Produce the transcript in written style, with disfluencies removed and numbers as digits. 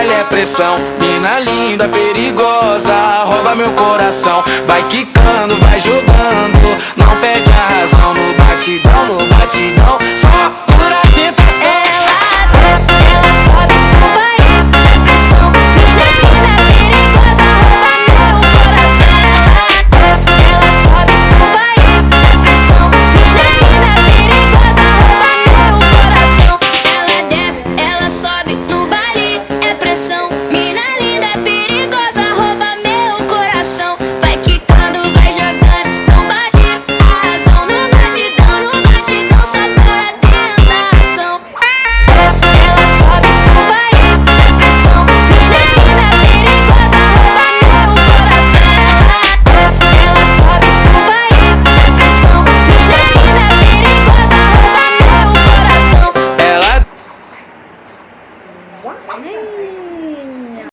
baile é pressão. Mina linda, perigosa, rouba meu coração. Vai quicando, vai jogando, não perde a razão. No batidão, no batidão, só cura a tentação. Ela desce, ela sobe no baile, é pressão. Mina linda, perigosa, rouba meu coração. Ela desce, ela sobe no baile, é pressão. Mina linda, perigosa, rouba meu coração. Ela desce, ela sobe no baile, é pressão. Mina linda, perigosa, rouba meu coração. Vai quicando, vai jogando, não bate a razão. No batidão, só para a tentação. Desce, ela sobe no baile, é pressão. Mina linda, perigosa, rouba meu coração. Ela desce, ela sobe no baile, é pressão. Mina linda, perigosa, rouba meu coração. Ela